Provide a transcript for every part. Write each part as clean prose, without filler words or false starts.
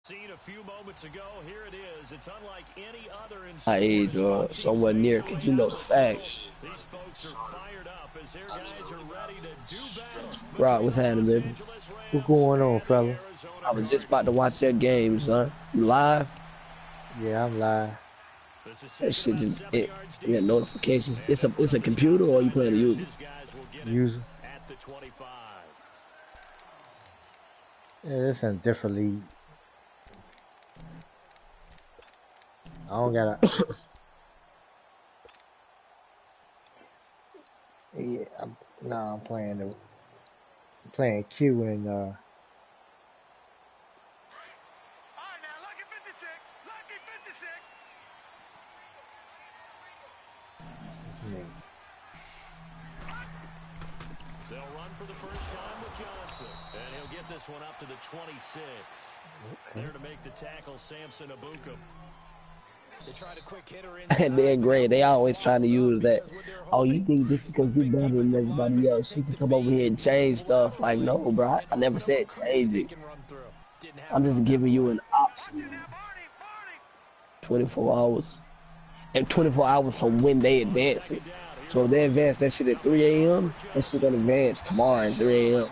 Seen a few moments ago, here it is. It's unlike any other in somewhere near, because you know the facts. These folks are fired up as their guys are ready to do battle. Rob, what's happening, baby? What's going on, fella? I was just about to watch that game, son. You live? Yeah, I'm live. That shit just we got notification. It's a computer or you playing the user? User. Yeah, it's in a different league. I don't gotta. Yeah, I'm playing Q and Alright, now lucky 56, lucky 56. They'll run for the first time with Johnson, and he'll get this one up to the 26. Okay. There to make the tackle, Samson Abuka. They tried a quick hitter in. They're great. They always trying to use that. Oh, you think just because you're better than everybody else, you can come over here and change stuff? Like, no, bro. I never said change it. I'm just giving you an option. 24 hours. And 24 hours from when they advance it. So if they advance that shit at 3 a.m., that shit gonna advance tomorrow at 3 a.m.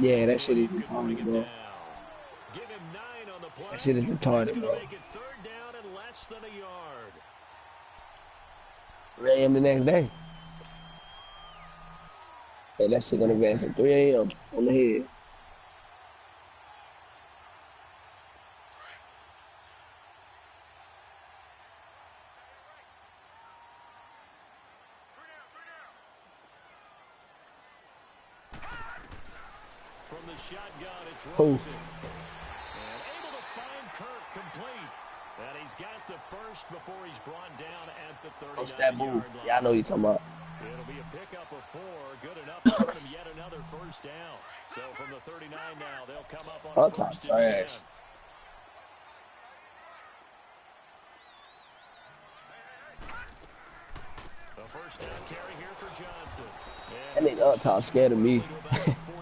Yeah, that shit is retarded, bro. That shit is retarded, bro. 3 a.m. the next day. Hey, that shit gonna advance at 3 a.m. on the head. From the shotgun, it's Who? Rosen. And able to find Kirk complete. And he's got the first before he's brought down at the 39-yard line. Yeah, I know you're talking about. It'll be a pickup of 4. Good enough to earn him yet another first down. So from the 39 now, they'll come up on first and 10. The first down carry here for Johnson. That nigga up top scared of me.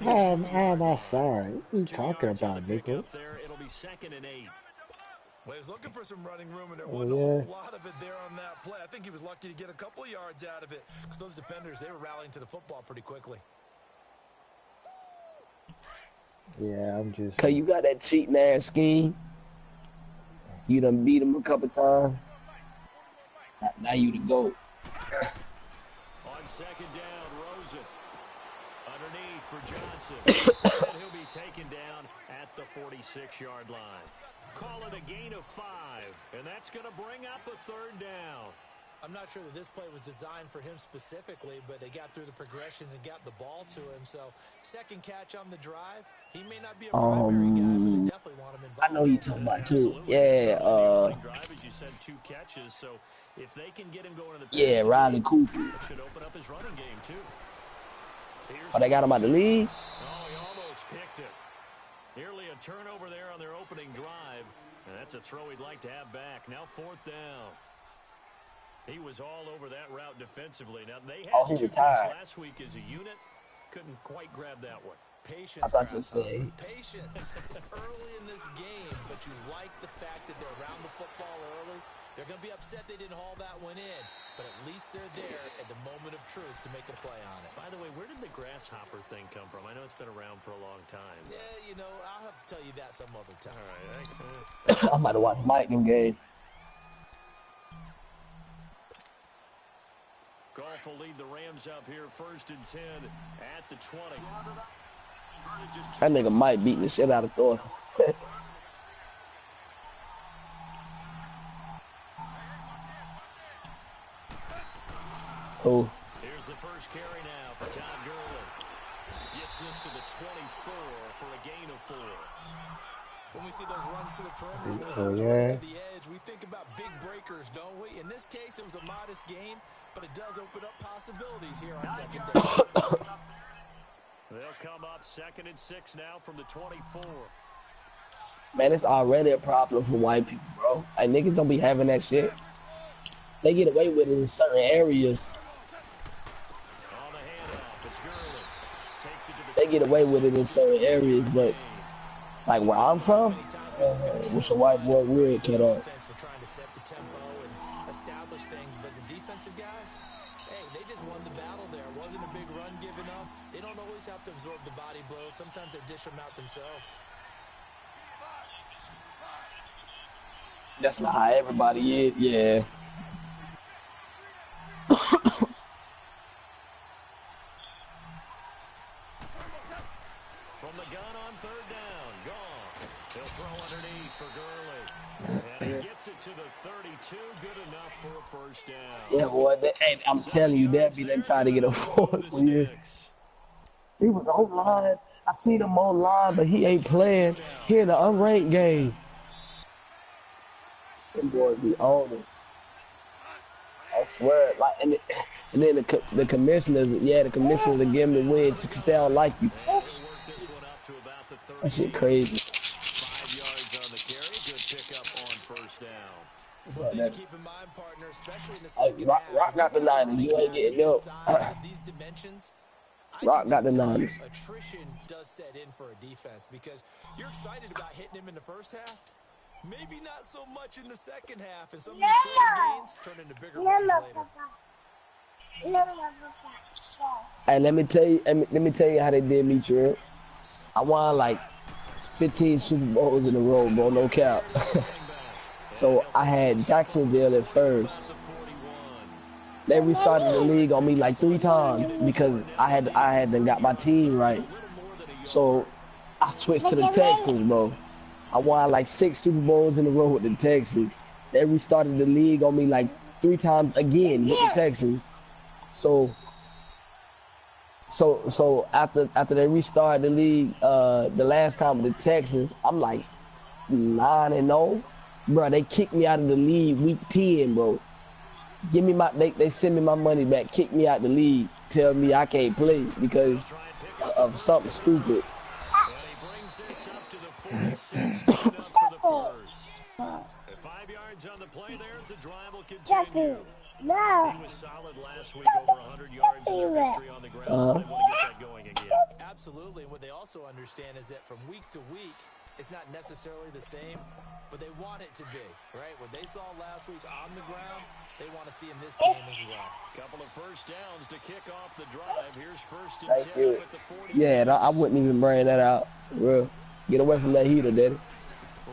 I'm outside. What are you talking about, nigga? It'll be 2nd and 8. Well, he's looking for some running room, and there wasn't a whole lot of it there on that play. I think he was lucky to get a couple of yards out of it because those defenders, they were rallying to the football pretty quickly. Yeah, I'm just... Cause you got that cheating ass scheme. You done beat him a couple times. Now you the GOAT. On 2nd down, Rosen. Underneath for Johnson. And he'll be taken down at the 46-yard line. Call it a gain of 5, and that's going to bring up a 3rd down. I'm not sure that this play was designed for him specifically, but they got through the progressions and got the ball to him. So, second catch on the drive. He may not be a primary guy, but they definitely want him involved. I know you talking about too. Yeah, you said 2 catches, so if they can get him going in the yeah, Riley Cooper. Should open up his running game too. Oh, they got him out the league? Oh, he almost picked it. Nearly a turnover there on their opening drive. And that's a throw he'd like to have back. Now 4th down. He was all over that route defensively. Now they had 2 picks last week as a unit. Couldn't quite grab that one. Patience. I thought you said patience early in this game, but you like the fact that they're around the football early. They're going to be upset they didn't haul that one in, but at least they're there at the moment of truth to make a play on it. By the way, where did the grasshopper thing come from? I know it's been around for a long time. Yeah, you know, I'll have to tell you that some other time. All right. I'm about to watch Mike in game. Golf will lead the Rams up here, 1st and 10 at the 20. That nigga Mike beating the shit out of Thor. Oh. Here's the first carry now for Todd Gurley. Gets this to the 24 for a gain of 4. When we see those runs to the perimeter, those runs to the edge, we think about big breakers, don't we? In this case, it was a modest gain, but it does open up possibilities here on 2nd down. They'll come up 2nd and 6 now from the 24. Man, it's already a problem for white people, bro. Like, niggas don't be having that shit. They get away with it in certain areas. They get away with it in certain areas, but Like where I'm from, what's a white boy weird cut up. For trying to set the tempo and establish things, but the defensive guys, hey, they just won the battle there. It wasn't a big run given up. They don't always have to absorb the body blows. Sometimes they dish them out themselves. That's not how everybody is, yeah. From the gun on third down, gone. He'll throw underneath for Gurley. And he gets it to the 32, good enough for a first down. Yeah, boy, hey, I'm telling you, that be them trying to get a fourth. He was online. I seen him online, but he ain't playing. Here in the unranked game. Them boys be on it. I swear, like, and then the commissioners, yeah, the commissioners will give him the win because they don't like you. That shit crazy. 5 yards on the carry, good pickup on first down. One thing to keep in mind, partner, especially in the second Rock got the 90s. You ain't getting up. These dimensions, Rock got the 90s. Attrition does set in for a defense because you're excited about hitting him in the first half. Maybe not so much in the second half, and some of these short gains turn into bigger runs later. Hey, let me tell you how they did me, Trent. I won like 15 Super Bowls in a row, bro, no cap. So I had Jacksonville at first. They restarted the league on me like 3 times because I had done got my team right. So I switched to the Texans, bro. I won like 6 Super Bowls in a row with the Texans. They restarted the league on me like 3 times again with the Texans. So after they restarted the league the last time with the Texans, I'm like 9-0. Bro, they kicked me out of the league week 10, bro. Give me my they send me my money back, kick me out the league, tell me I can't play because of something stupid. And he brings this up to the 46, good enough for the first. At 5 yards on the play there, it's a drive will continue. He was solid last week, over 100 yards in their victory on the ground. They want to get that going again. Absolutely. What they also understand is that from week to week, it's not necessarily the same, but they want it to be, right? What they saw last week on the ground, they want to see in this game as well. Couple of first downs to kick off the drive. Here's first and 10 with the 46. Yeah, I wouldn't even bring that out. For real. Get away from that heater, daddy.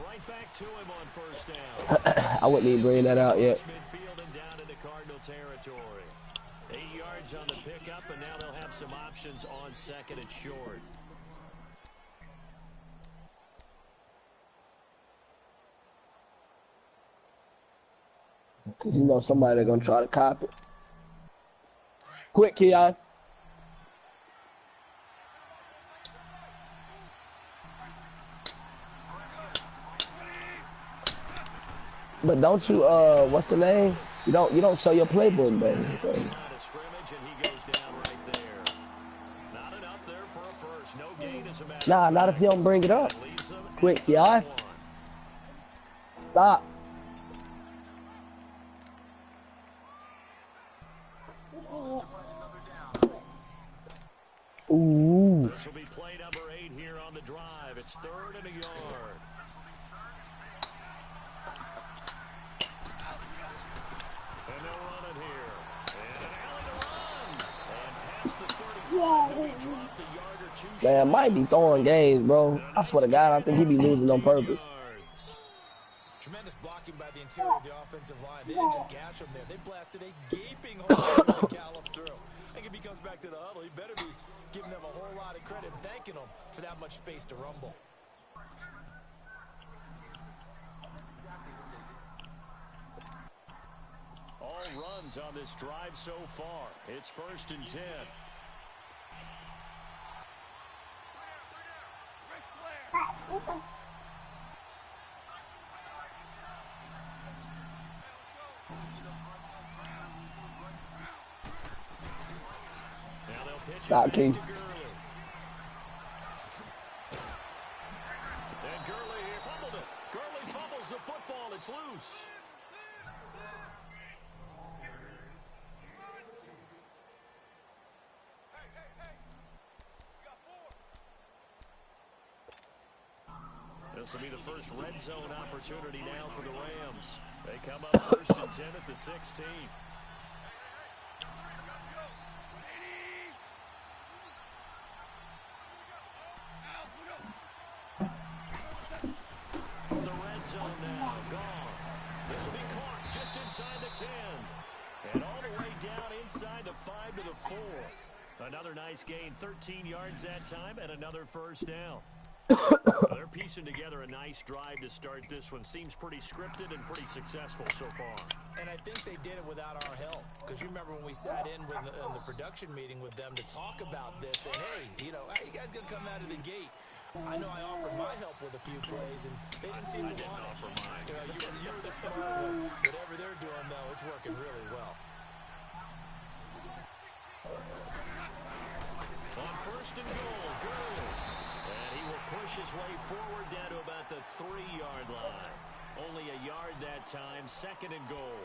Right back to him on first down. I wouldn't even bring that out yet. Midfield and down into Cardinal territory. 8 yards on the pickup, and now they'll have some options on second and short. Because you know somebody gonna try to copy. Quick, Keon. But don't you what's the name? You don't show your playbook, baby. Nah, not if you don't bring it up. Quick, Keon. Stop. Ooh. This will be play number 8 here on the drive. It's 3rd and a yard. And they'll run it here. And an alley to run. And past the 35. He dropped a yard or 2. Man, might be throwing games, bro. I swear to God, I think he be losing on purpose. Tremendous blocking by the interior of the offensive line. They didn't just gash him there. They blasted a gaping hole to gallop through. I think if he comes back to the huddle, he better be giving them a whole lot of credit and thanking them for that much space to rumble. All runs on this drive so far. It's 1st and 10. Stop, King. And Gurley fumbled it. Gurley fumbles the football. It's loose. This will be the first red zone opportunity now for the Rams. They come up 1st and 10 at the 16. The red zone now, gone. This will be caught just inside the 10. And all the way down inside the 5 to the 4. Another nice gain, 13 yards that time, and another first down. They're piecing together a nice drive to start this one. Seems pretty scripted and pretty successful so far. And I think they did it without our help. Because you remember when we sat in the production meeting with them to talk about this. And, hey, you know, how you guys going to come out of the gate? I know I offered my help with a few plays, and they didn't seem to want it. You know, you're the smart one. Whatever they're doing, though, it's working really well. On 1st and goal, Gurley. And he will push his way forward down to about the 3-yard line. Only a yard that time, 2nd and goal.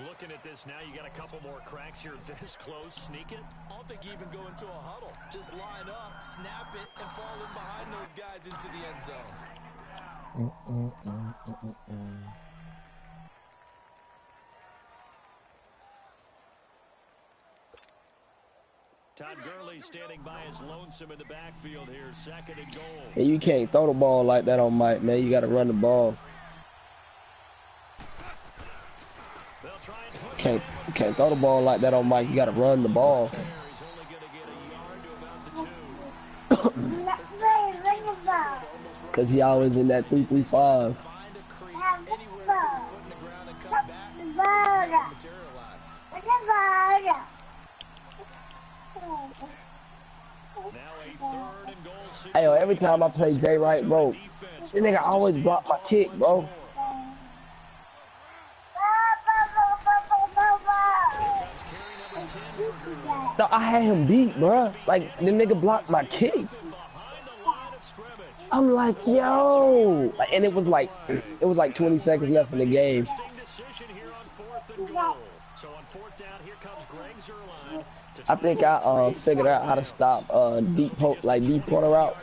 Looking at this now, you got a couple more cracks here this close. Sneak it. I don't think you even go into a huddle. Just line up, snap it, and fall in behind those guys into the end zone. Todd Gurley standing by as lonesome in the backfield here, 2nd and goal. Hey, you can't throw the ball like that on Mike, man. You got to run the ball. You can't throw the ball like that on Mike. You got to run the ball. Because he always in that 3-3-5. Hey, yo, every time I play Jay Wright, bro, this nigga always block my kick, bro. No, I had him beat, bro. Like, the nigga blocked my kick. I'm like, yo. And it was like 20 seconds left in the game. I think I figured out how to stop deep corner route.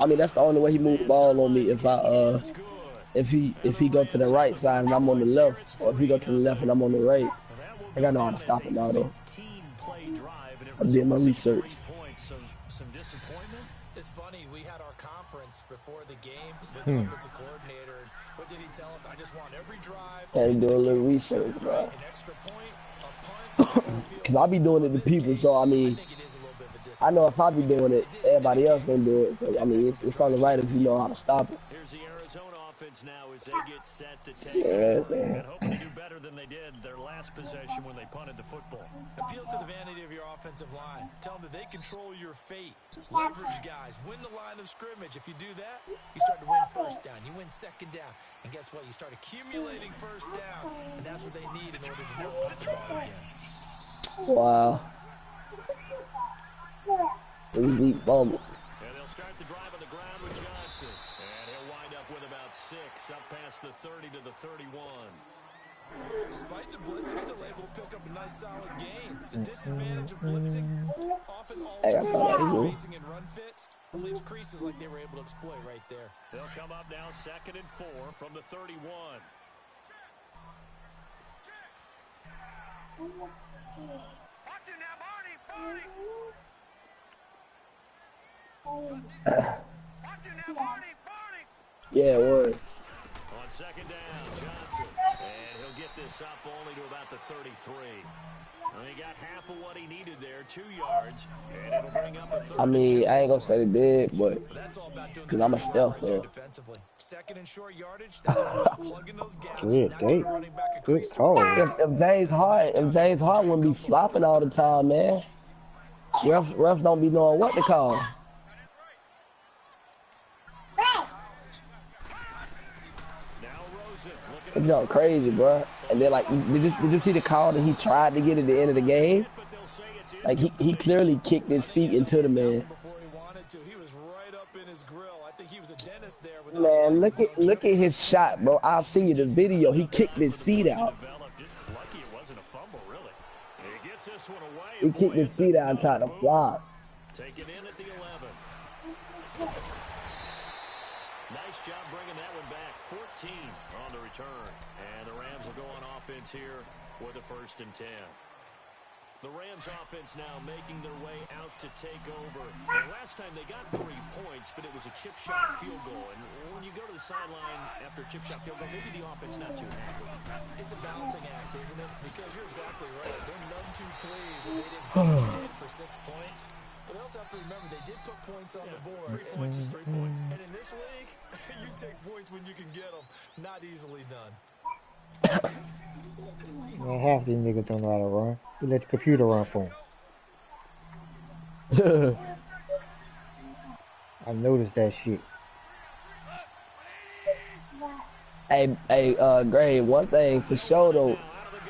I mean, that's the only way he moved the ball on me. If he go to the right side and I'm on the left, or if he go to the left and I'm on the right. I think I know how to stop it now, though. I did my research. It's funny, we had our conference before the game with the offensive coordinator, and what did he tell us? I just want every drive. Had to do a little research, bro. An extra point, a punt. Cause I be doing it to people, so I mean, I know if I be doing it, everybody else gonna do it. So I mean, it's only right if you know how to stop it. Here's the Arizona offense now as they get set to take it. And hoping to do better than they did their last possession when they punted the football. Appeal to the vanity of your offensive line. Tell them that they control your fate. Leverage guys. Win the line of scrimmage. If you do that, you start to win 1st down. You win 2nd down. And guess what? You start accumulating 1st downs. And that's what they need in order to now punt the ball again. Wow. Deep bumble. And they'll start the drive on the ground with Johnson. And he'll wind up with about 6 up past the 30 to the 31. Despite the blitz, he's still able to pick up a nice solid gain. The disadvantage of blitzing often alters spacing and run fits and leaves creases like they were able to exploit right there. They'll come up now 2nd and 4 from the 31. Yeah, word. On 2nd down, Johnson. And he'll get this up only to about the 33. Well, he got half of what he needed there, 2 yards. And it'll bring up a 32. I mean, I ain't gonna say they did, but because I'm a stealth fan. 2nd and short yardage, that's all about plugging those gaps. Good call. If James Hart wouldn't be flopping all the time, man. Refs don't be knowing what to call. It's just crazy, bro. And then, like, did you see the call that he tried to get at the end of the game? Like, he clearly kicked his feet into the man. Man, look at his shot, bro. I'll send you the video. He kicked his feet out. He kicked his feet out and tried to flop. Take it in at the 11. Nice job bringing that one back. 14 on the return. And the Rams will go on offense here with a 1st and 10. The Rams offense now making their way out to take over. And last time they got 3 points, but it was a chip shot field goal. And when you go to the sideline after a chip shot field goal, maybe the offense not too happy. It's a balancing act, isn't it? Because you're exactly right. They're none too pleased and they didn't finish it in for 6 points. But they also have to remember they did put points on the board. 3 points is 3 points. And in this league, you take points when you can get them. Not easily done. Man, half these niggas don't know how to run. You let the computer run for them. I noticed that shit. Hey, Gray, one thing for sure though,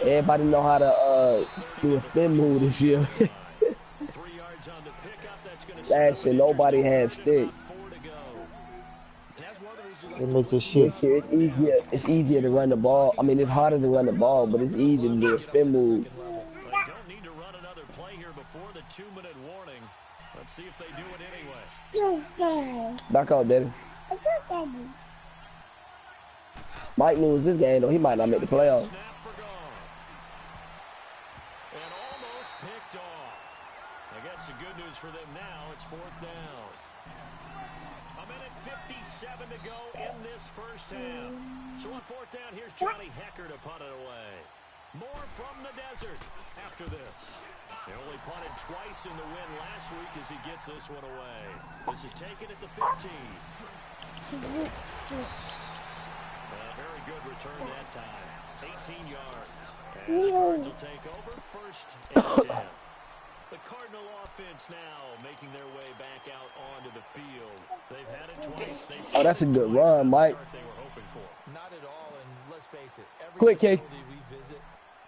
everybody know how to do a spin move this year. 3 yards on the pickup. That's going to Last year nobody had stick. It makes this shit. This year it's easier to run the ball. I mean, it's harder to run the ball, but it's easier to do a spin move. Don't need to run another play here before the 2-minute warning. Let's see if they do it anyway. Back out, Daddy. Might lose this game though. He might not make the playoffs. Snap for gone. And almost picked off. I guess the good news for them now, it's 4th down. 1:57 to go in this first half. So on 4th down, here's Johnny Hecker to punt it away. More from the desert after this. They only punted twice in the win last week as he gets this one away. This is taken at the 15. Very good return that time. 18 yards. And the Cards will take over 1st and 10. The Cardinal offense now making their way back out onto the field. They've had it twice. Oh, that's a good run, Mike. They were hoping for. Not at all, and let's face it, every Quick, K. facility we visit,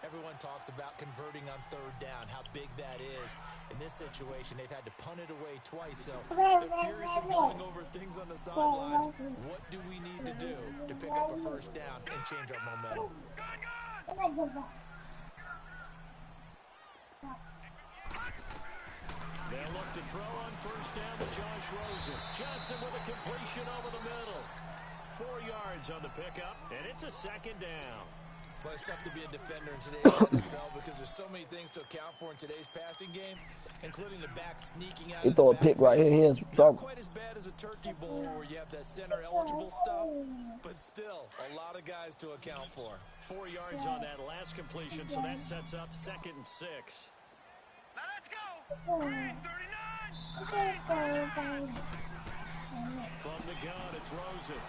everyone talks about converting on 3rd down, how big that is. In this situation, they've had to punt it away twice, so they're furiously going over things on the sidelines. What do we need to do to pick up a 1st down and change our momentum? They'll look to throw on 1st down to Josh Rosen. Johnson with a completion over the middle. 4 yards on the pickup, and it's a 2nd down. But it's tough to be a defender in today's NFL because there's so many things to account for in today's passing game, including the back sneaking out. He throw a pick right here. He has Not quite as bad as a turkey bowl where you have that center eligible stuff, but still a lot of guys to account for. 4 yards on that last completion, so that sets up 2nd and 6. Now let's go. 39. From the gun, it's Rosen.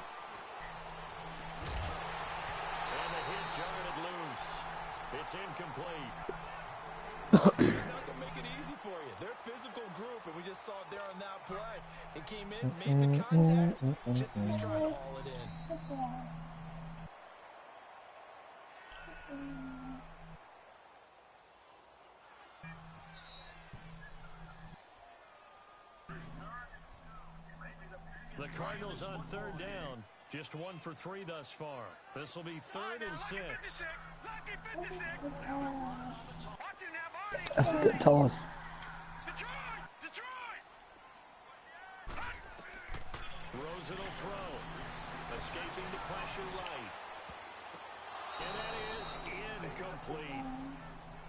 And the hit jarred it loose. It's incomplete. He's not going to make it easy for you. They're a physical group, and we just saw it there on that play. He came in, made the contact, just as he's trying to haul it in. The Cardinals on 3rd down. Just 1 for 3 thus far. This will be 3rd and 6. That's a good toss. Rosen will throw. Escaping the pressure right. And that is incomplete.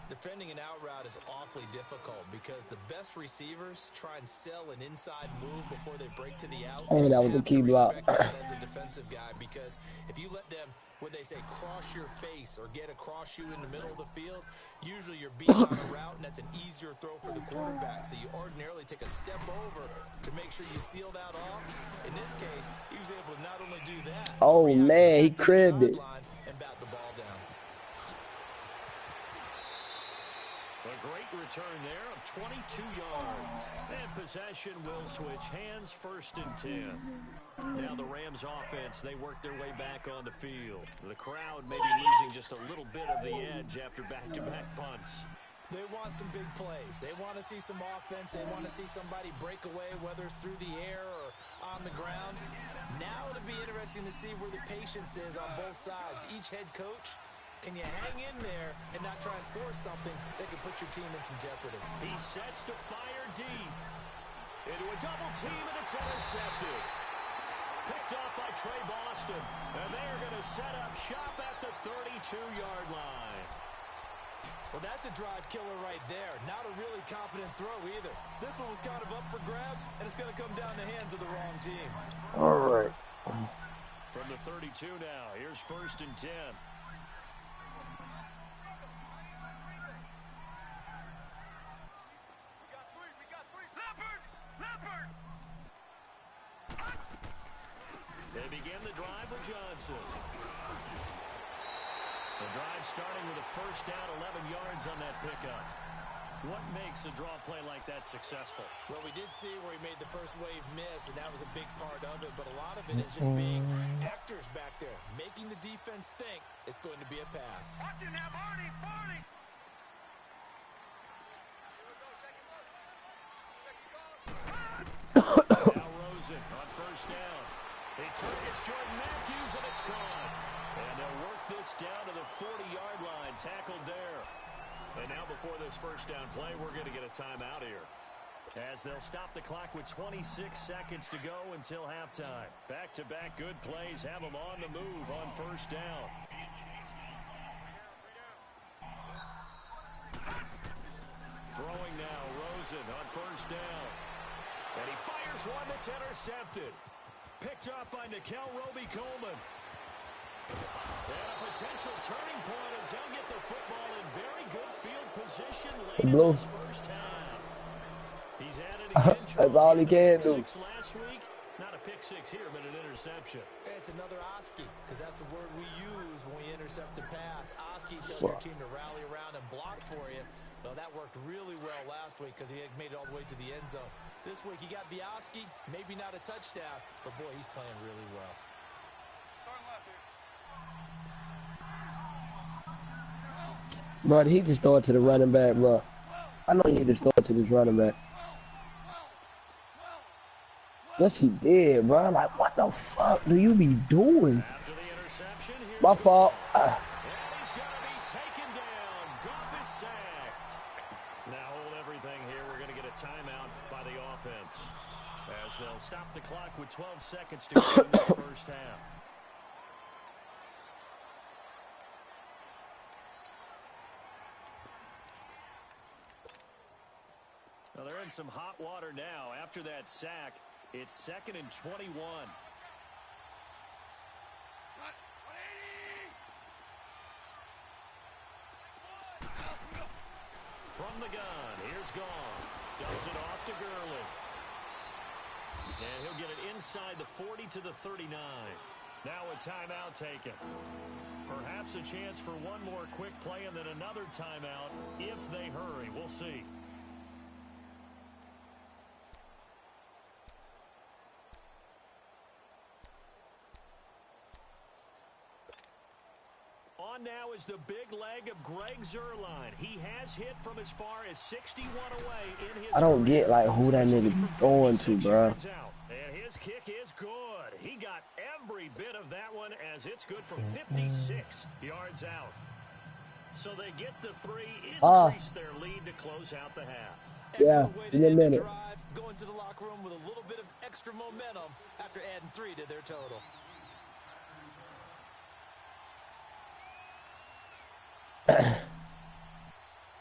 Defending an out route is awfully difficult because the best receivers try and sell an inside move before they break to the out. Oh, that was a key block. As a defensive guy, because if you let them, what they say, cross your face or get across you in the middle of the field, usually you're beating on a route, and that's an easier throw for the quarterback. So you ordinarily take a step over to make sure you seal that off. In this case, he was able to not only do that. Oh man, he cribbed it. And bat the ball down. A great return there of 22 yards. And possession will switch hands, 1st and 10. Now the Rams offense, they work their way back on the field. The crowd may be losing just a little bit of the edge after back-to-back punts. They want some big plays. They want to see some offense. They want to see somebody break away, whether it's through the air or on the ground. Now it'll be interesting to see where the patience is on both sides. Each head coach, can you hang in there and not try and force something that could put your team in some jeopardy? He sets to fire deep. Into a double team, and it's intercepted. Picked off by Trey Boston. And they are going to set up shop at the 32-yard line. Well, that's a drive killer right there. Not a really confident throw either. This one was kind of up for grabs, and it's going to come down the hands of the wrong team. All right. From the 32 now, here's 1st and 10. They begin the drive with Johnson. The drive starting with a 1st down, 11 yards on that pickup. What makes a draw play like that successful? Well, we did see where he made the first wave miss, and that was a big part of it. But a lot of it is just being actors back there, making the defense think it's going to be a pass. Watch it now, Barney, Barney. Now Rosen on 1st down. He targets Jordan Matthews, and it's gone. And they'll work this down to the 40-yard line, tackled there. And now before this 1st down play, we're going to get a timeout here, as they'll stop the clock with 26 seconds to go until halftime. Back-to-back good plays have them on the move on 1st down. Throwing now, Rosen on 1st down. And he fires one that's intercepted. Picked off by Nikel Roby-Coleman. And a potential turning point as he'll get the football in very good field position late in this 1st half. He's added again. That's all he can do. Last week, not a pick 6 here, but an interception. It's another Oski, because that's the word we use when we intercept a pass. Oski tells your team to rally around and block for you. Well, that worked really well last week because he had made it all the way to the end zone. This week he got the Oski, maybe not a touchdown, but boy, he's playing really well. Bro, he just throw it to the running back, bro. I know he just throw it to this running back. Yes, he did, bro. Like, what the fuck do you be doing? My fault. And he's going to be taken down. Goff is sacked. Now hold everything here. We're going to get a timeout by the offense, as they'll stop the clock with 12 seconds to go in this 1st half. Well, they're in some hot water now. After that sack, it's 2nd and 21. From the gun, here's Goff. Does it off to Gurley. And he'll get it inside the 40 to the 39. Now a timeout taken. Perhaps a chance for one more quick play and then another timeout if they hurry. We'll see. On now is the big leg of Greg Zuerlein. He has hit from as far as 61 away in his I don't get, like, who that nigga be throwing to, bro. And his kick is good. He got every bit of that one, as it's good from 56 yards out. So they get the 3, increase their lead to close out the half. Yeah, in a minute. Going to the locker room with a little bit of extra momentum after adding 3 to their total.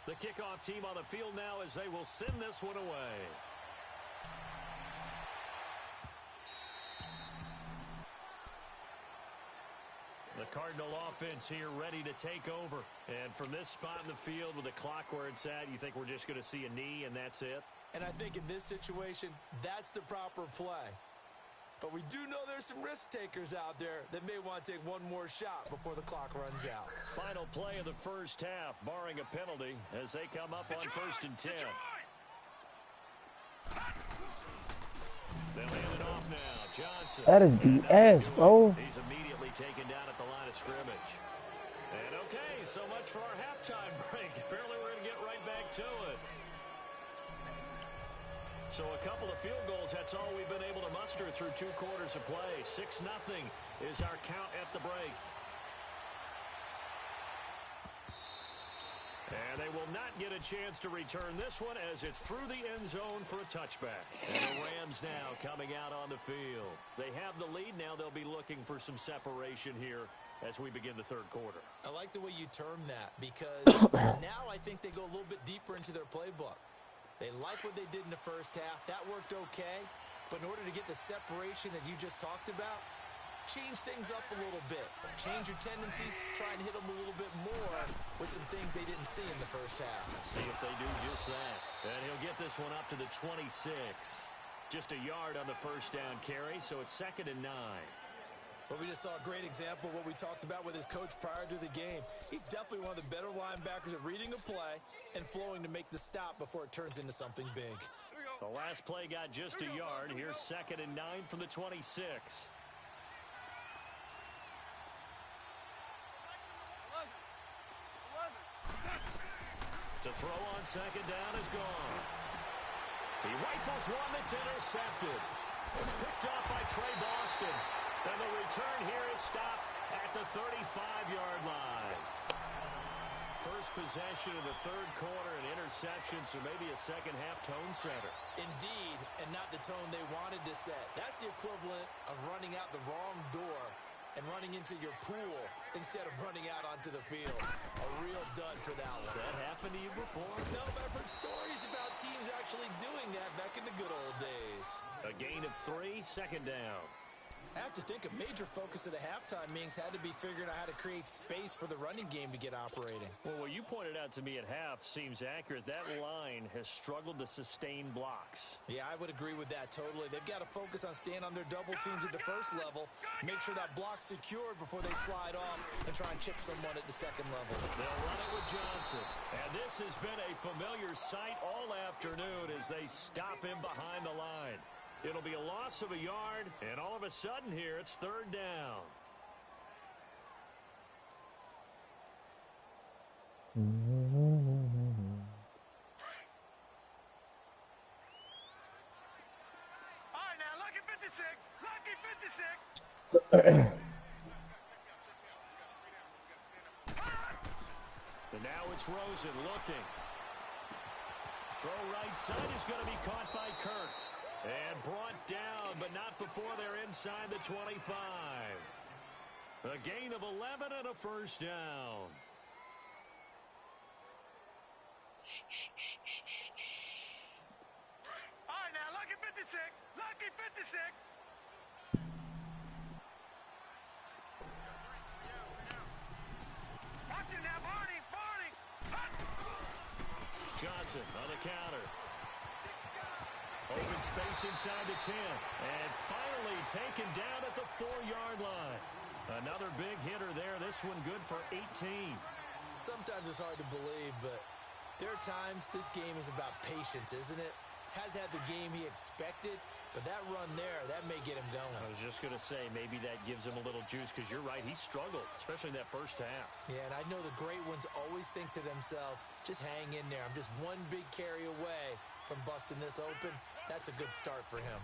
The kickoff team on the field now as they will send this one away. The Cardinal offense here ready to take over. And from this spot in the field with the clock where it's at, you think we're just going to see a knee and that's it? And I think in this situation, that's the proper play. But we do know there's some risk takers out there that may want to take one more shot before the clock runs out. Final play of the 1st half, barring a penalty, as they come up on 1st and 10. They'll hand it off now. Johnson. That is BS, bro. He's immediately taken down at the line of scrimmage. And okay, so much for our halftime break. Apparently we're going to get right back to it. So a couple of field goals, that's all we've been able to muster through 2 quarters of play. 6-0 is our count at the break. And they will not get a chance to return this one as it's through the end zone for a touchback. And the Rams now coming out on the field. They have the lead. Now they'll be looking for some separation here as we begin the third quarter. I like the way you term that because now I think they go a little bit deeper into their playbook. They like what they did in the first half. That worked okay. But in order to get the separation that you just talked about, change things up a little bit. Change your tendencies, try and hit them a little bit more with some things they didn't see in the first half. See if they do just that. And he'll get this one up to the 26. Just a yard on the first down carry, so it's 2nd and 9. Well, we just saw a great example of what we talked about with his coach prior to the game. He's definitely one of the better linebackers at reading a play and flowing to make the stop before it turns into something big. The last play got just a yard. Here's 2nd and 9 from the 26. To throw on 2nd down is gone. He rifles one that's intercepted. Picked off by Trey Boston. And the return here is stopped at the 35-yard line. First possession of the third quarter, an interception, so maybe a second-half tone setter. Indeed, and not the tone they wanted to set. That's the equivalent of running out the wrong door and running into your pool instead of running out onto the field. A real dud for that one. Has that happened to you before? No, but I've heard stories about teams actually doing that back in the good old days. A gain of 3, 2nd down. I have to think a major focus of the halftime meetings had to be figuring out how to create space for the running game to get operating. Well, what you pointed out to me at half seems accurate. That line has struggled to sustain blocks. Yeah, I would agree with that totally. They've got to focus on staying on their double teams at the first level, make sure that block's secured before they slide off and try and chip someone at the second level. They'll run it with Johnson. And this has been a familiar sight all afternoon as they stop him behind the line. It'll be a loss of a yard, and all of a sudden here, it's 3rd down. All right, now, lucky 56. Lucky 56. And now it's Rosen looking. Throw right side is going to be caught by Kirk. And brought down, but not before they're inside the 25. A gain of 11 and a first down. All right, now, lucky 56. Lucky 56. Watch it now, Barney. Barney. Johnson on the counter. Open space inside the 10. And finally taken down at the 4-yard line. Another big hitter there. This one good for 18. Sometimes it's hard to believe, but there are times this game is about patience, isn't it? Has had the game he expected, but that run there, that may get him going. I was just going to say, maybe that gives him a little juice because you're right, he struggled, especially in that first half. Yeah, and I know the great ones always think to themselves, just hang in there. I'm just one big carry away from busting this open. That's a good start for him.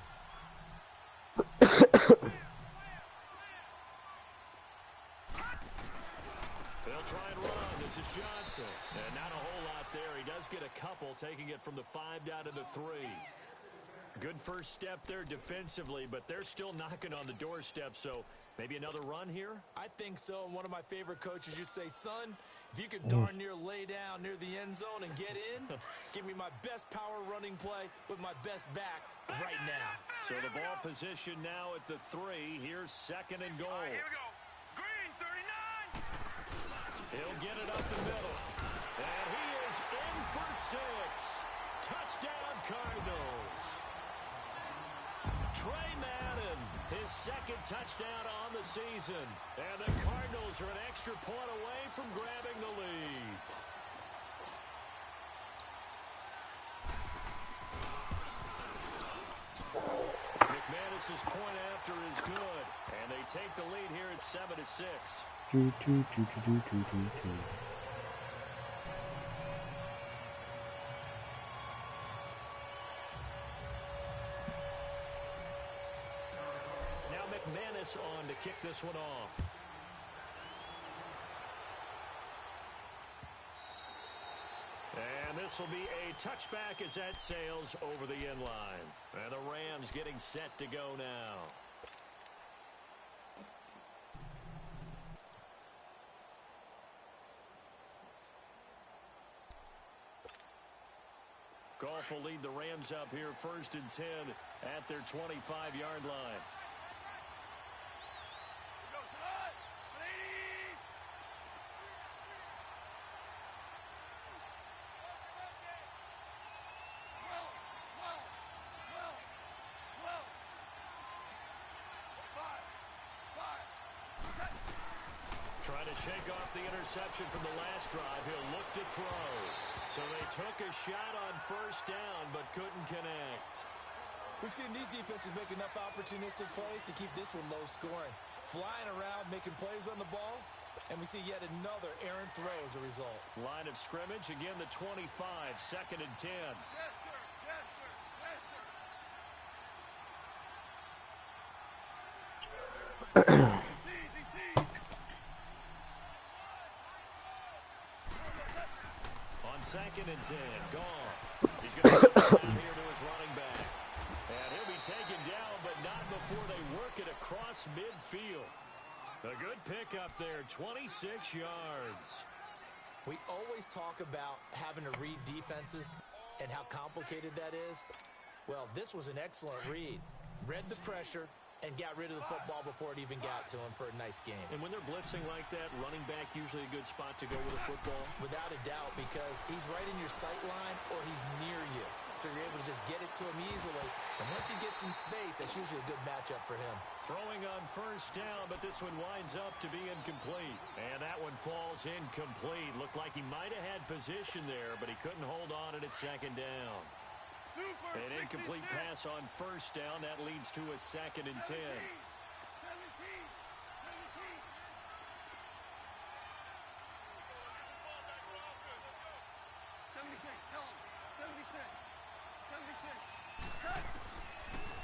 They'll try and run. This is Johnson. And not a whole lot there. He does get a couple, taking it from the 5 down to the 3. Good first step there defensively, but they're still knocking on the doorstep, so maybe another run here? I think so, and one of my favorite coaches used to say, son, if you could darn near lay down near the end zone and get in, give me my best power running play with my best back right now. So the ball position now at the 3. Here's 2nd and goal. All right, here we go. Green, 39. He'll get it up the middle. And he is in for 6. Touchdown, Cardinals. Trey Madden, his 2nd touchdown on the season. And the Cardinals are an extra point away from grabbing the lead. McManus's point after is good. And they take the lead here at 7-6. Now McManus on to kick this one off. this will be a touchback as that sails over the end line. And the Rams getting set to go now. Goff will lead the Rams up here 1st and 10 at their 25-yard line. Trying to shake off the interception from the last drive. He'll look to throw. So they took a shot on 1st down, but couldn't connect. We've seen these defenses make enough opportunistic plays to keep this one low scoring. Flying around, making plays on the ball, and we see yet another errant throw as a result. Line of scrimmage, again the 25, 2nd and 10. On 2nd and 10, Goff. He's going to put it here to his running back. And he'll be taken down, but not before they work it across midfield. A good pickup there, 26 yards. We always talk about having to read defenses and how complicated that is. Well, this was an excellent read. Read the pressure and got rid of the football before it even got to him for a nice game. And when they're blitzing like that, running back usually a good spot to go with a football? Without a doubt, because he's right in your sight line or he's near you. So you're able to just get it to him easily. And once he gets in space, that's usually a good matchup for him. Throwing on 1st down, but this one winds up to be incomplete. And that one falls incomplete. Looked like he might have had position there, but he couldn't hold on at 2nd down. An incomplete pass on 1st down. That leads to a 2nd and 10.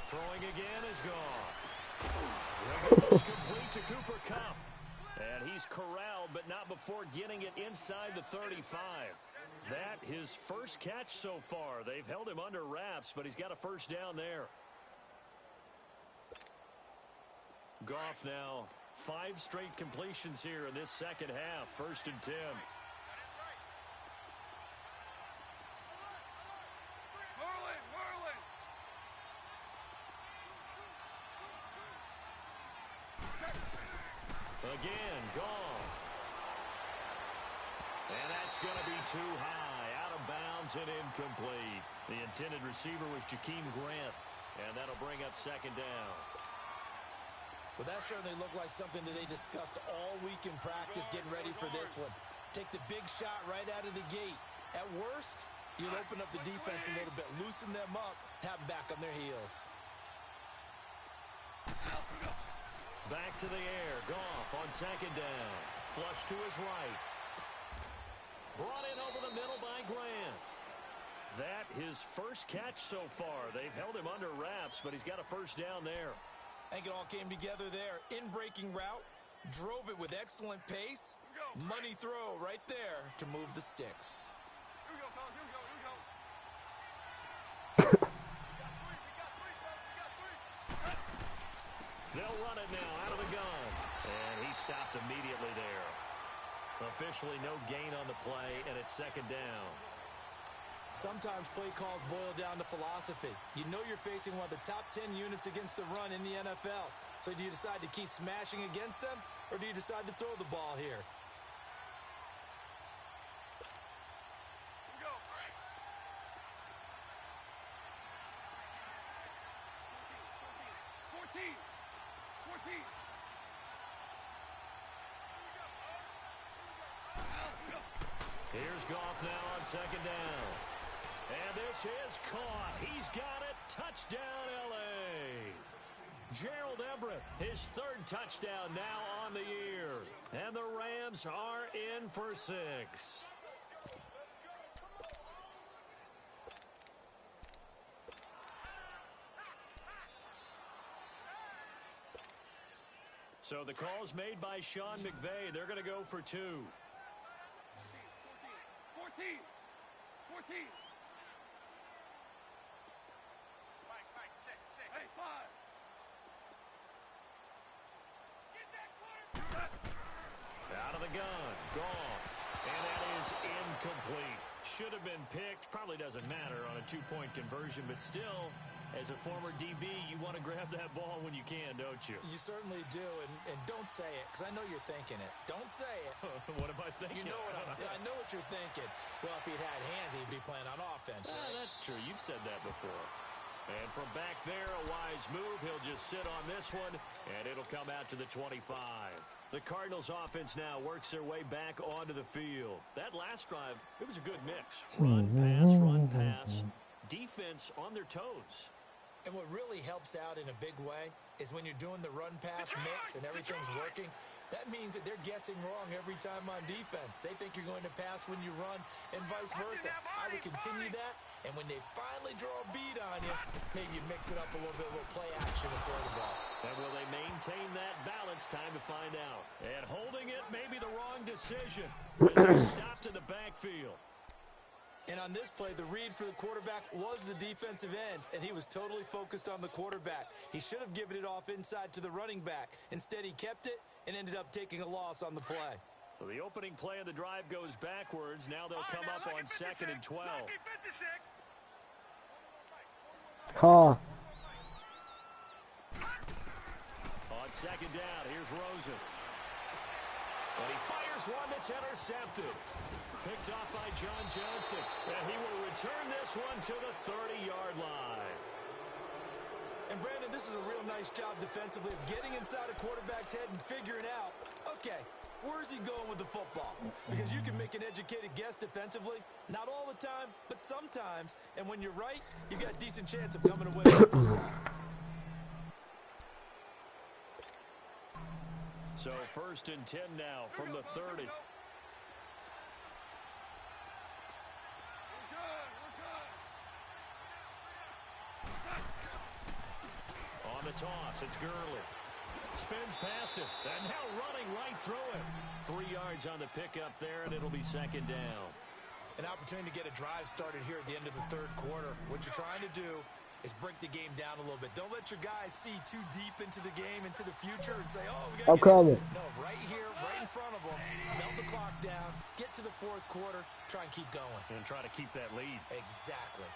Throwing again is gone. It's complete to Cooper Kupp. And he's corralled, but not before getting it inside the 35. That his first catch so far. They've held him under wraps, but he's got a 1st down there. Goff now 5 straight completions here in this 2nd half. 1st and 10. Again, Goff. And that's going to be too high. Out of bounds and incomplete. The intended receiver was Jakeem Grant. And that'll bring up 2nd down. Well, that certainly looked like something that they discussed all week in practice, getting ready for this one. Take the big shot right out of the gate. At worst, you'll open up the defense a little bit, loosen them up, have them back on their heels. Back to the air. Goff on 2nd down. Flush to his right. Brought in over the middle by Grant. That his first catch so far. They've held him under wraps, but he's got a 1st down there. I think it all came together there. In-breaking route. Drove it with excellent pace. Money throw right there to move the sticks. Here we go, fellas. Here we go. Here we go. They'll run it now out of the gun. And he stopped immediately there. Officially no gain on the play, and it's 2nd down. Sometimes play calls boil down to philosophy. You know you're facing one of the top 10 units against the run in the NFL. So do you decide to keep smashing against them, or do you decide to throw the ball here? Here we go. 14. 14. Here's Goff now on 2nd down. And this is caught. He's got it. Touchdown, L.A. Gerald Everett, his 3rd touchdown now on the year. And the Rams are in for 6. So the call's made by Sean McVay. They're going to go for 2. 14. 14. 14. Mike, check. Hey, 5. Get that quarterback. Out of the gun. Gone. And that is incomplete. Should have been picked. Probably doesn't matter on a two-point conversion, but still, as a former DB, you want to grab that ball when you can, don't you? You certainly do, and don't say it, because I know you're thinking it. Don't say it. What am I thinking? You know I know what you're thinking. Well, if he'd had hands, he'd be playing on offense, right? That's true. You've said that before. And from back there, a wise move. He'll just sit on this one, and it'll come out to the 25. The Cardinals offense now works their way back onto the field. That last drive, it was a good mix. Run, pass. Defense on their toes. And what really helps out in a big way is when you're doing the run-pass mix and everything's working, that means that they're guessing wrong every time on defense. They think you're going to pass when you run and vice versa. I would continue that, and when they finally draw a beat on you, maybe you mix it up a little bit with play action and throw the ball. And will they maintain that balance? Time to find out. And holding it may be the wrong decision. Stop to the backfield. And on this play, the read for the quarterback was the defensive end, and he was totally focused on the quarterback. He should have given it off inside to the running back. Instead, he kept it and ended up taking a loss on the play. So the opening play of the drive goes backwards. Now they'll come up on 2nd and 12. Huh. On 2nd down, here's Rosen. And he fires one that's intercepted. Picked off by John Johnson. And he will return this one to the 30-yard line. And Brandon, this is a real nice job defensively of getting inside a quarterback's head and figuring out, okay, where's he going with the football? Because you can make an educated guess defensively. Not all the time, but sometimes. And when you're right, you've got a decent chance of coming away with the football. So 1st and 10 now from the 30. On the toss, it's Gurley. Spins past it, and now running right through it. 3 yards on the pickup there, and it'll be 2nd down. An opportunity to get a drive started here at the end of the 3rd quarter. What you're trying to do is break the game down a little bit. Don't let your guys see too deep into the game, into the future, and say, oh, we got to get it. No, right here, right in front of them, melt the clock down, get to the 4th quarter, try and keep going. And try to keep that lead. Exactly.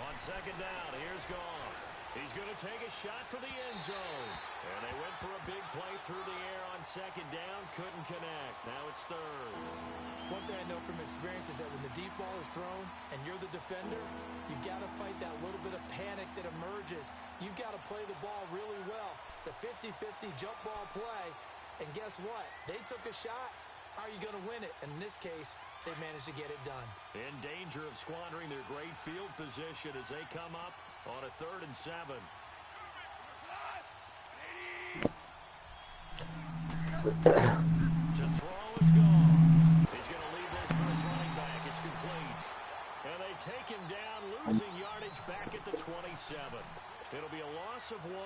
On 2nd down, here's Goff. He's going to take a shot for the end zone. And they went for a big play through the air on 2nd down. Couldn't connect. Now it's 3rd. One thing I know from experience is that when the deep ball is thrown and you're the defender, you've got to fight that little bit of panic that emerges. You've got to play the ball really well. It's a 50-50 jump ball play. And guess what? They took a shot. How are you going to win it? And in this case, they managed to get it done. In danger of squandering their great field position as they come up on a 3rd and 7. To throw is gone. He's going to leave this for his running back. It's complete. And they take him down, losing yardage back at the 27. It'll be a loss of 1,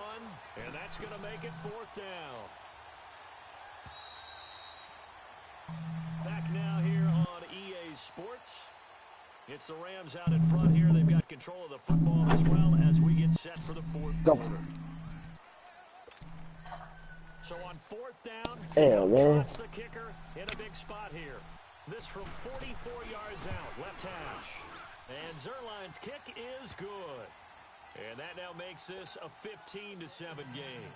and that's going to make it 4th down. Back now here on EA Sports. It's the Rams out in front here. They've got control of the football as well as we get set for the 4th quarter. So on 4th down, trots the kicker in a big spot here. This from 44 yards out, left hash. And Zerline's kick is good. And that now makes this a 15-7 game.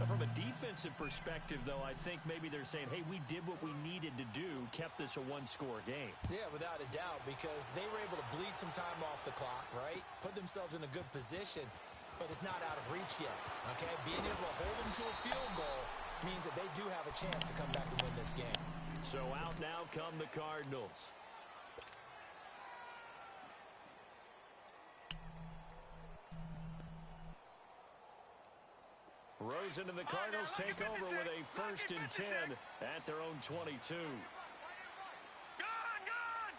From a defensive perspective, though, I think maybe they're saying, hey, we did what we needed to do, kept this a one-score game. Yeah, without a doubt, because they were able to bleed some time off the clock, right? Put themselves in a good position, but it's not out of reach yet, okay? Being able to hold them to a field goal means that they do have a chance to come back and win this game. So out now come the Cardinals. Rosen and the Cardinals take over with a 1st and 10 at their own 22. Gone!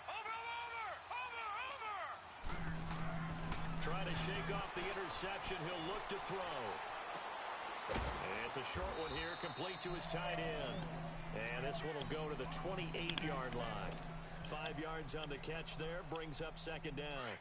Over! Trying to shake off the interception. He'll look to throw. It's a short one here, complete to his tight end. And this one will go to the 28-yard line. 5 yards on the catch there, brings up second down.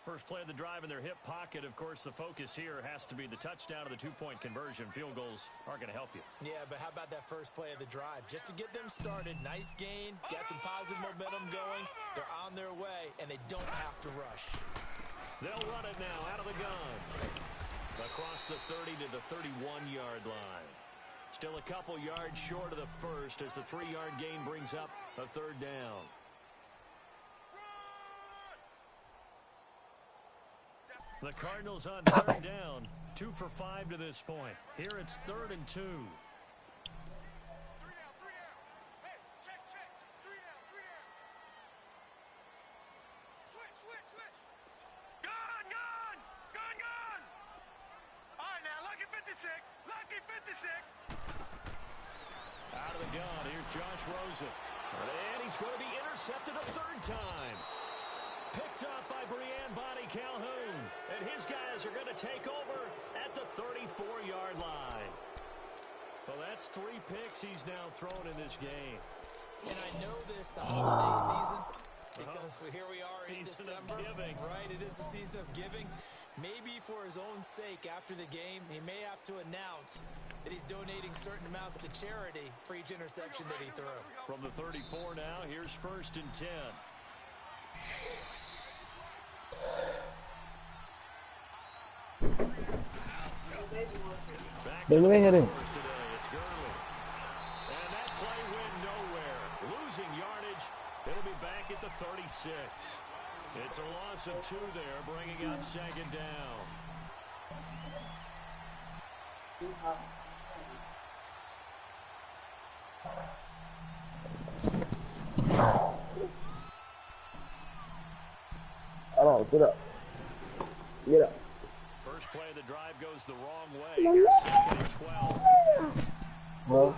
First play of the drive in their hip pocket. Of course, the focus here has to be the touchdown or the two-point conversion. Field goals aren't going to help you. Yeah, but how about that first play of the drive? Just to get them started, nice gain, got some positive momentum going. They're on their way, and they don't have to rush. They'll run it now out of the gun. Across the 30 to the 31-yard line. Still a couple yards short of the first as the 3-yard gain brings up a third down. The Cardinals on third down, 2 for 5 to this point. Here it's 3rd and 2. 3 down. Hey, check. 3 down. Switch. Gun. All right, now, lucky 56. Out of the gun, here's Josh Rosen. And he's going to be intercepted a third time. Picked up by Brianne Bonnie Calhoun. And his guys are going to take over at the 34-yard line. Well, that's 3 picks he's now thrown in this game. And I know this, the holiday season, because here we are in December. Right, it is the season of giving. Maybe for his own sake after the game, he may have to announce that he's donating certain amounts to charity for each interception that he threw. From the 34 now, here's 1st and 10. They went ahead and It's Gurley. And that play went nowhere. Losing yardage. It'll be back at the 36. It's a loss of 2 there, bringing up second down. Hold on, get up. First play of the drive goes the wrong way. Here's 2nd and 12. Huh?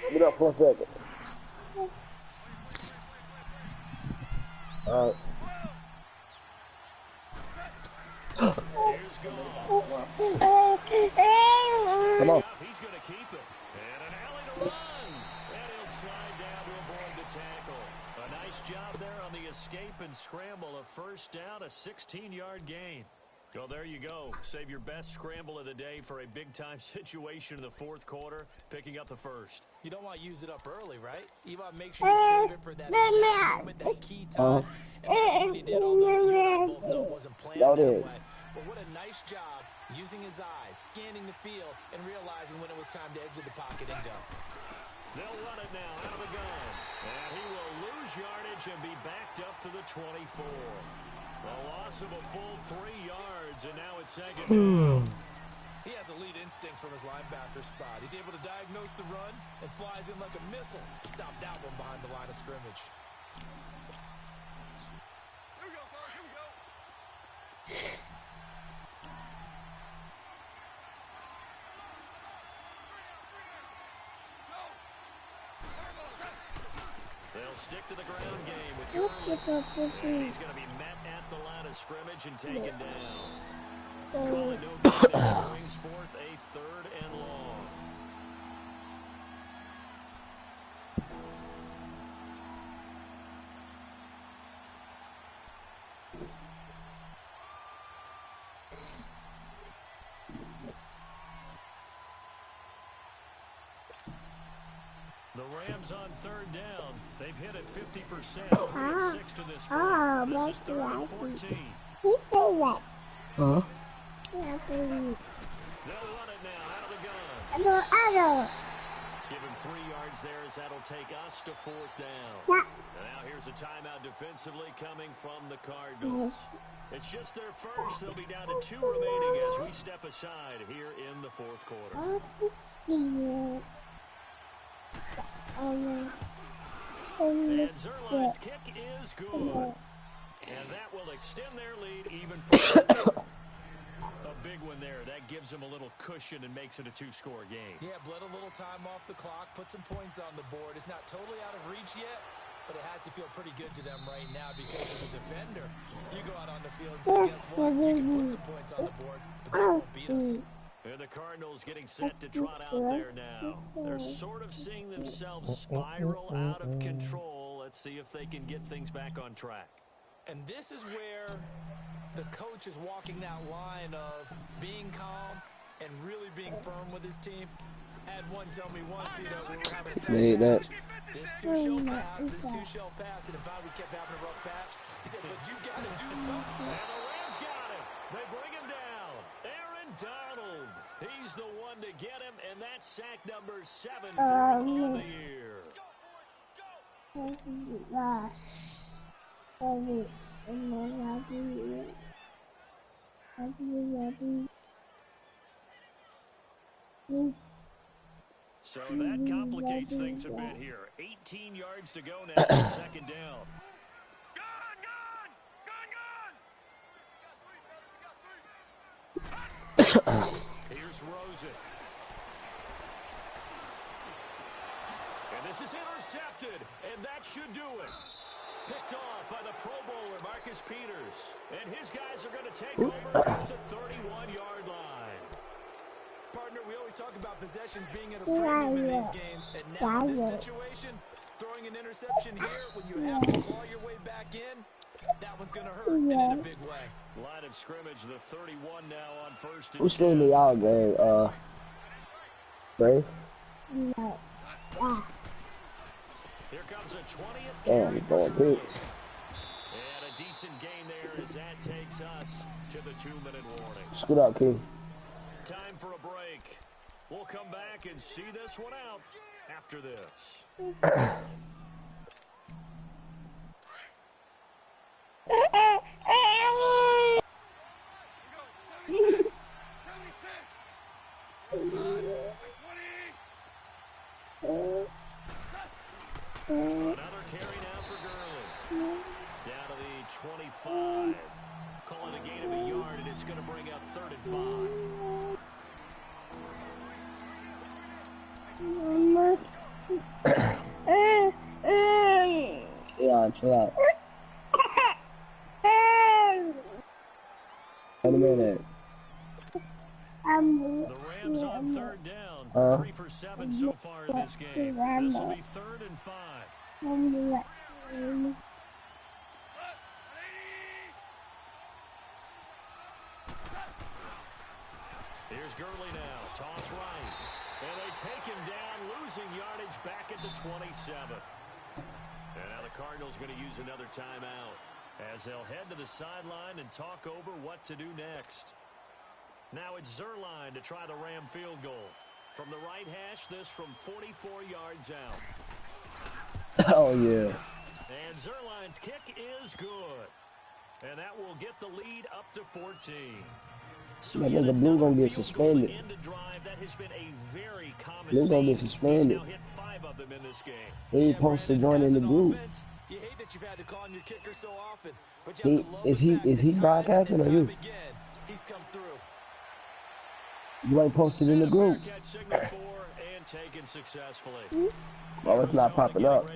Get up for a second. Alright. Here's Gould. Come on. He's going to keep it. And an alley to run. And he'll slide down to avoid the tackle. A nice job there on the escape and scramble. A first down, a 16-yard gain. Well, there you go. Save your best scramble of the day for a big-time situation in the 4th quarter, picking up the first. You don't want to use it up early, right? You want to make sure you save it for that exact moment, that key time. And that's what he did, although you and I both know it wasn't planned that way. But what a nice job using his eyes, scanning the field, and realizing when it was time to exit the pocket and go. They'll run it now out of the gun. And he will lose yardage and be backed up to the 24. A loss of a full 3 yards, and now it's second down. He has elite instincts from his linebacker spot. He's able to diagnose the run and flies in like a missile to stop that one behind the line of scrimmage. Here we go, fellas. Here we go. They'll stick to the ground game with Gurley. And he's going to be met at the line of scrimmage and taken down. Calling no good, and that brings forth a 3rd and long. The Rams on 3rd down. They've hit it 50%. 3 and 6 to this point. This is 3rd and 14. Huh? They'll run it now out of the gun. Give him 3 yards there as that'll take us to 4th down. And now here's a timeout defensively coming from the Cardinals. It's just their first. They'll be down to 2 remaining as we step aside here in the 4th quarter. And Zerline's kick is good. And that will extend their lead even further. A big one there. That gives them a little cushion and makes it a 2-score game. Yeah, bled a little time off the clock, put some points on the board. It's not totally out of reach yet, but it has to feel pretty good to them right now because as a defender, you go out on the field and say, guess what? You can put some points on the board, but they won't beat us. And the Cardinals getting set to trot out there now. They're sort of seeing themselves spiral out of control. Let's see if they can get things back on track. And this is where the coach is walking that line of being calm and really being firm with his team. Had one tell me once, we were having a tough patch. This too shall pass, this too shall pass. And if we kept having a rough patch, he said, but you got to do something. And the Rams got him. They bring him down. Aaron Donald. He's the one to get him, and that's sack number 7 for him on the year. So that complicates things a bit here. 18 yards to go now on second down. Here's Rosen. And this is intercepted, and that should do it. Picked off by the Pro Bowler, Marcus Peters. And his guys are going to take over at the 31-yard line. Partner, we always talk about possessions being at a premium in these games. And now in this situation, throwing an interception here when you have to claw your way back in, that one's going to hurt, and in a big way. Line of scrimmage, the 31 now on first and Who's streaming y'all game? Brave? Here comes a 20th Damn, he's going big. and a decent gain there as that takes us to the 2-minute warning. Scoot out, King. Time for a break. We'll come back and see this one out after this. Another carry now for Gurley. Down to the 25. Call it a gain of a yard, and it's going to bring up 3rd and 5. Yeah, chill out. Wait a minute. The Rams on 3rd down. 3 for 7 so far in this game. This will be 3rd and 5. Here's Gurley now. Toss right. And they take him down, losing yardage back at the 27. And now the Cardinals going to use another timeout as they'll head to the sideline and talk over what to do next. Now it's Zerline to try the Ram field goal. From the right hash, this from 44 yards out. Oh, yeah. And Zerline's kick is good. And that will get the lead up to 14. So That nigga Blue gonna get suspended. Blue gonna get suspended. He ain't supposed to join in the group. You hate that you've had to call on your kicker so often, but you have to love is he broadcasting or you? He's come through. You ain't posted in the group. Oh, it's not popping up.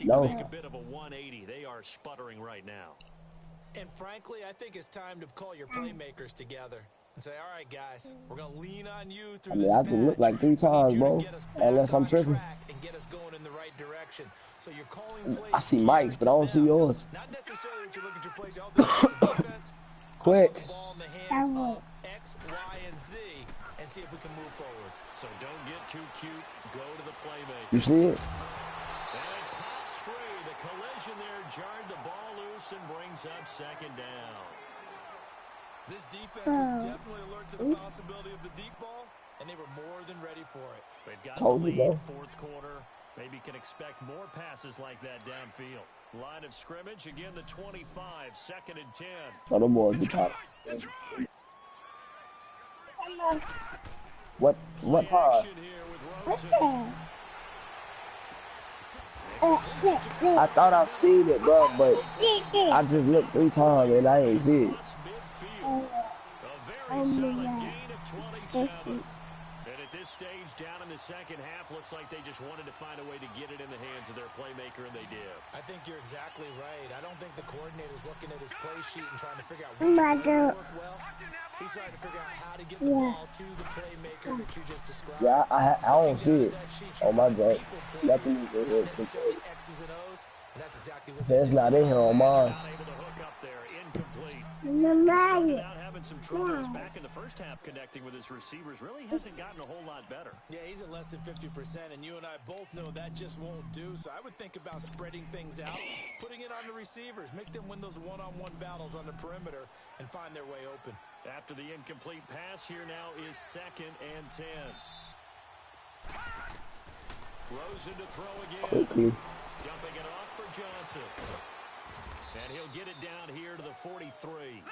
No. Make a bit of a 180. They are sputtering right now. And frankly, I think it's time to call your playmakers together and say, all right, guys, we're going to lean on you through this I can look like 3 times, bro, unless I'm tripping. And get us going in the right direction. So you're calling plays. I see Mike's, but I don't see yours. Not necessarily that you look at your plays. All this is defense. Quit. Put the ball in the hands of X, Y, and Z and see if we can move forward. So don't get too cute. Go to the playmaker. You see it? And it pops free. The collision there jarred the ball loose and brings up 2nd down. This defense was definitely alert to the possibility of the deep ball, and they were more than ready for it. They've got the lead, 4th quarter. Maybe can expect more passes like that downfield. Line of scrimmage, again the 25, 2nd and 10. Oh, them boys be top. What time? I thought I seen it, bro, but I just looked 3 times and I ain't see it. A very solid gain of 27. And at this stage, down in the second half, looks like they just wanted to find a way to get it in the hands of their playmaker, and they did. I think you're exactly right. I don't think the coordinator's looking at his play sheet and trying to figure out which play will work well. He's trying to figure out how to get the ball to the playmaker that you just described. Yeah, I don't see it on my joint. Nothing is in here. X's and O's, and that's exactly what It's not in here on mine. Not able to hook up there, incomplete. Started out having some troubles back in the first half connecting with his receivers. Really hasn't gotten a whole lot better. Yeah, he's at less than 50%, and you and I both know that just won't do. So I would think about spreading things out, putting it on the receivers, make them win those one-on-one battles on the perimeter, and find their way open. After the incomplete pass, here now is 2nd and 10. Rosen to throw again. Quickly. Dumping it off for Johnson. And he'll get it down here to the 43.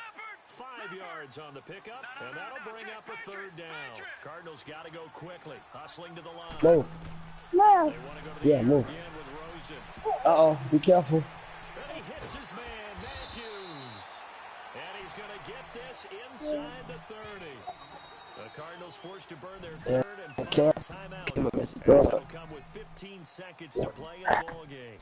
5 yards on the pickup, and that'll bring up a 3rd down. Cardinals got to go quickly, hustling to the line. Move. They want to go to the Yeah, move. again with Rosen. Uh-oh, be careful. And he hits his man, Matthews. And he's going to get this inside the 30. The Cardinals forced to burn their 3rd and final timeout. As they'll come with 15 seconds to play in the ball game.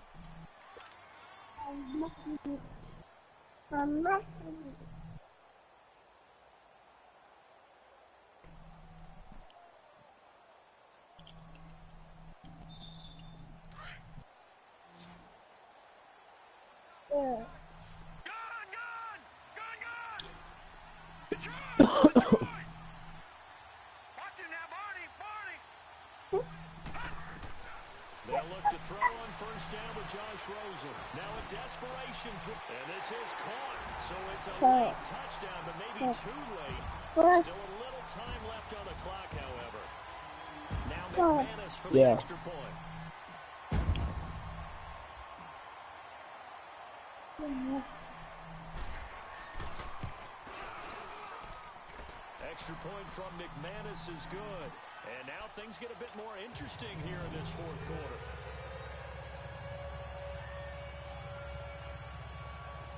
They'll look to throw on 1st down with Josh Rosen. Now a desperation throw. And this is caught. So it's a late touchdown, but maybe too late. Still a little time left on the clock, however. Now McManus for the extra point. Extra point from McManus is good. And now things get a bit more interesting here in this 4th quarter.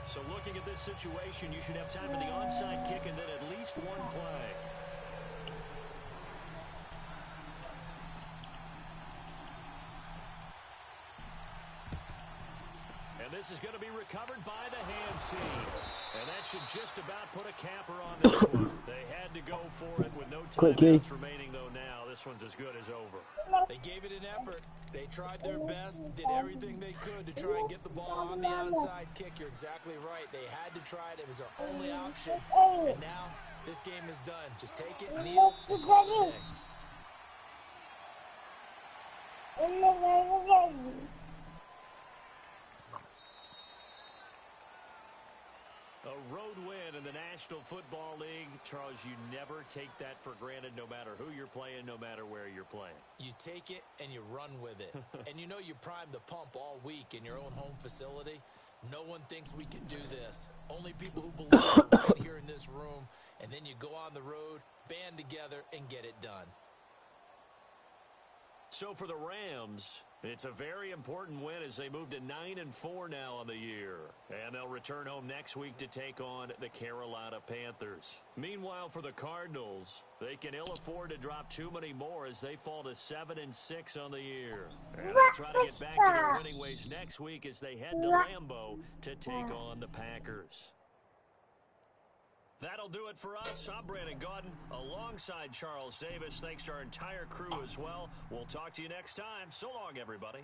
So looking at this situation, you should have time for the onside kick and then at least one play. And this is going to be recovered by the hands team. And that should just about put a capper on this one. They had to go for it with no timeouts remaining, though now. This one's as good as over. They gave it an effort. They tried their best, did everything they could to try and get the ball on the onside kick. You're exactly right. They had to try it. It was their only option. And now this game is done. Just take it, kneel, and call it a day. A road win in the National Football League. Charles, you never take that for granted no matter who you're playing, no matter where you're playing. You take it and you run with it. And you know you primed the pump all week in your own home facility. No one thinks we can do this. Only people who believe it right here in this room. And then you go on the road, band together, and get it done. So for the Rams, it's a very important win as they move to 9-4 now on the year. And they'll return home next week to take on the Carolina Panthers. Meanwhile, for the Cardinals, they can ill afford to drop too many more as they fall to 7-6 on the year. And they'll try to get back to their winning ways next week as they head to Lambeau to take on the Packers. That'll do it for us. I'm Brandon Gaudin alongside Charles Davis. Thanks to our entire crew as well. We'll talk to you next time. So long, everybody.